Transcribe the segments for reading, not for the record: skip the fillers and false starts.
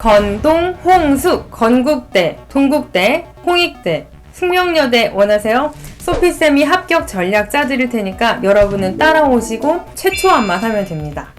건동, 홍숙, 건국대, 동국대, 홍익대, 숙명여대 원하세요? 소피쌤이 합격 전략 짜드릴 테니까 여러분은 따라오시고 최초함만 하면 됩니다.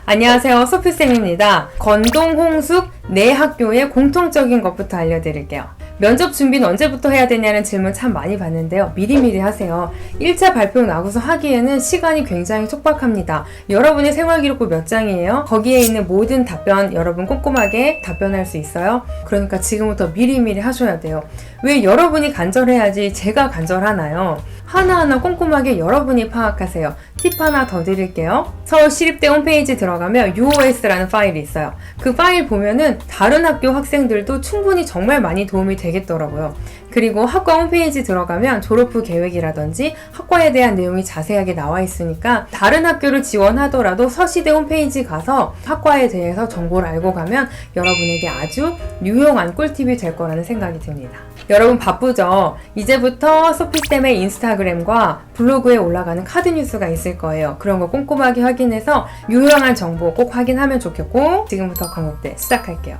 안녕하세요, 소피쌤입니다. 건동, 홍숙, 네 학교의 공통적인 것부터 알려드릴게요. 면접 준비는 언제부터 해야 되냐는 질문 참 많이 받는데요. 미리미리 하세요. 1차 발표 나고서 하기에는 시간이 굉장히 촉박합니다. 여러분의 생활기록부 몇 장이에요? 거기에 있는 모든 답변 여러분 꼼꼼하게 답변할 수 있어요? 그러니까 지금부터 미리미리 하셔야 돼요. 왜 여러분이 간절해야지 제가 간절하나요? 하나하나 꼼꼼하게 여러분이 파악하세요. 팁 하나 더 드릴게요. 서울시립대 홈페이지 들어가면 UOS라는 파일이 있어요. 그 파일 보면은 다른 학교 학생들도 충분히 정말 많이 도움이 되겠더라고요. 그리고 학과 홈페이지 들어가면 졸업 후 계획이라든지 학과에 대한 내용이 자세하게 나와 있으니까 다른 학교를 지원하더라도 서시대 홈페이지 가서 학과에 대해서 정보를 알고 가면 여러분에게 아주 유용한 꿀팁이 될 거라는 생각이 듭니다. 여러분 바쁘죠? 이제부터 소피쌤의 인스타그램과 블로그에 올라가는 카드 뉴스가 있을 거예요. 그런 거 꼼꼼하게 확인해서 유용한 정보 꼭 확인하면 좋겠고, 지금부터 건국대 시작할게요.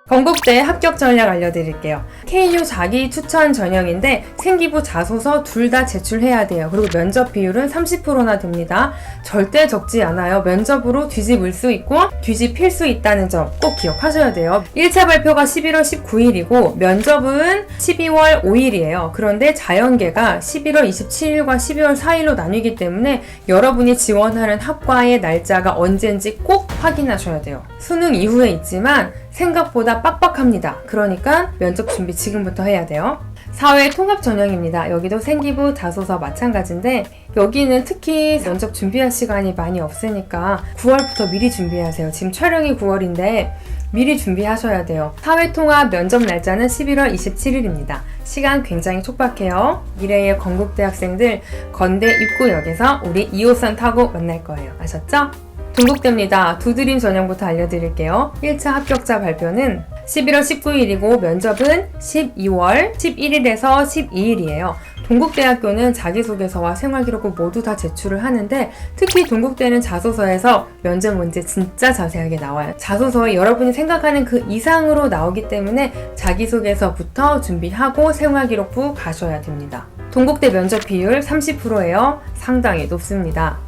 건국대 합격 전략 알려드릴게요. KU 자기 추천 전형인데 생기부 자소서 둘 다 제출해야 돼요. 그리고 면접 비율은 30%나 됩니다. 절대 적지 않아요. 면접으로 뒤집을 수 있고 뒤집힐 수 있다는 점 꼭 기억하셔야 돼요. 1차 발표가 11월 19일이고 면접은 12월 5일이에요. 그런데 자연계가 11월 27일과 12월 4일로 나뉘기 때문에 여러분이 지원하는 학과의 날짜가 언젠지 꼭 확인하셔야 돼요. 수능 이후에 있지만 생각보다 빡빡합니다. 그러니까 면접 준비 지금부터 해야 돼요. 사회 통합 전형입니다. 여기도 생기부, 자소서 마찬가지인데 여기는 특히 면접 준비할 시간이 많이 없으니까 9월부터 미리 준비하세요. 지금 촬영이 9월인데 미리 준비하셔야 돼요. 사회통합 면접 날짜는 11월 27일입니다. 시간 굉장히 촉박해요. 미래의 건국대 학생들 건대 입구역에서 우리 2호선 타고 만날 거예요. 아셨죠? 동국대입니다. 두드림 전형부터 알려드릴게요. 1차 합격자 발표는 11월 19일이고 면접은 12월 11일에서 12일이에요. 동국대학교는 자기소개서와 생활기록부 모두 다 제출을 하는데 특히 동국대는 자소서에서 면접 문제 진짜 자세하게 나와요. 자소서에 여러분이 생각하는 그 이상으로 나오기 때문에 자기소개서부터 준비하고 생활기록부 가셔야 됩니다. 동국대 면접 비율 30%예요. 상당히 높습니다.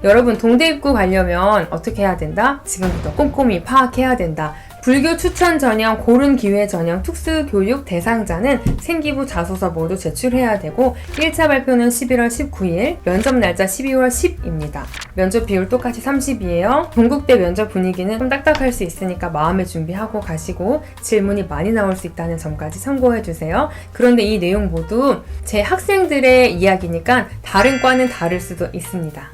여러분 동대 입구 가려면 어떻게 해야 된다? 지금부터 꼼꼼히 파악해야 된다. 불교 추천 전형, 고른 기회 전형, 특수교육 대상자는 생기부 자소서 모두 제출해야 되고 1차 발표는 11월 19일, 면접 날짜 12월 10입니다. 면접 비율 똑같이 30이에요. 동국대 면접 분위기는 좀 딱딱할 수 있으니까 마음의 준비하고 가시고 질문이 많이 나올 수 있다는 점까지 참고해주세요. 그런데 이 내용 모두 제 학생들의 이야기니까 다른 과는 다를 수도 있습니다.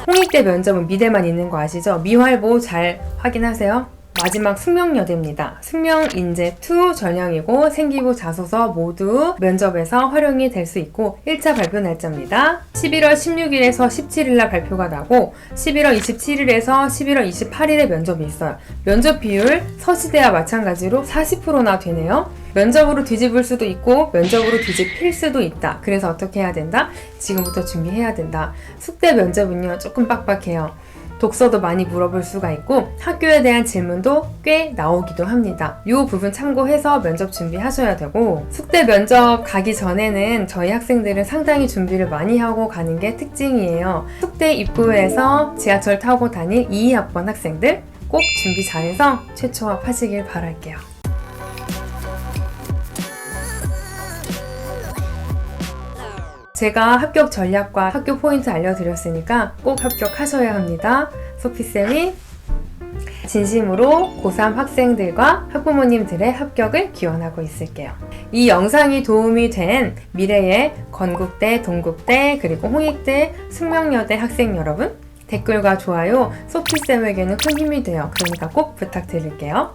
홍익대 면접은 미대만 있는 거 아시죠? 미활보 잘 확인하세요. 마지막 숙명여대입니다. 숙명인재2 전형이고 생기부 자소서 모두 면접에서 활용이 될 수 있고 1차 발표 날짜입니다. 11월 16일에서 17일날 발표가 나고 11월 27일에서 11월 28일에 면접이 있어요. 면접 비율 서시대와 마찬가지로 40%나 되네요. 면접으로 뒤집을 수도 있고 면접으로 뒤집힐 수도 있다. 그래서 어떻게 해야 된다? 지금부터 준비해야 된다. 숙대 면접은요 조금 빡빡해요. 독서도 많이 물어볼 수가 있고 학교에 대한 질문도 꽤 나오기도 합니다. 이 부분 참고해서 면접 준비하셔야 되고 숙대 면접 가기 전에는 저희 학생들은 상당히 준비를 많이 하고 가는 게 특징이에요. 숙대 입구에서 지하철 타고 다닐 22학번 학생들 꼭 준비 잘해서 최초 합하시길 바랄게요. 제가 합격 전략과 학교 포인트 알려드렸으니까 꼭 합격하셔야 합니다. 소피쌤이 진심으로 고3 학생들과 학부모님들의 합격을 기원하고 있을게요. 이 영상이 도움이 된 미래의 건국대, 동국대, 그리고 홍익대, 숙명여대 학생 여러분 댓글과 좋아요 소피쌤에게는 큰 힘이 돼요. 그러니까 꼭 부탁드릴게요.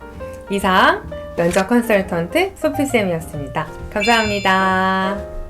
이상 면접 컨설턴트 소피쌤이었습니다. 감사합니다.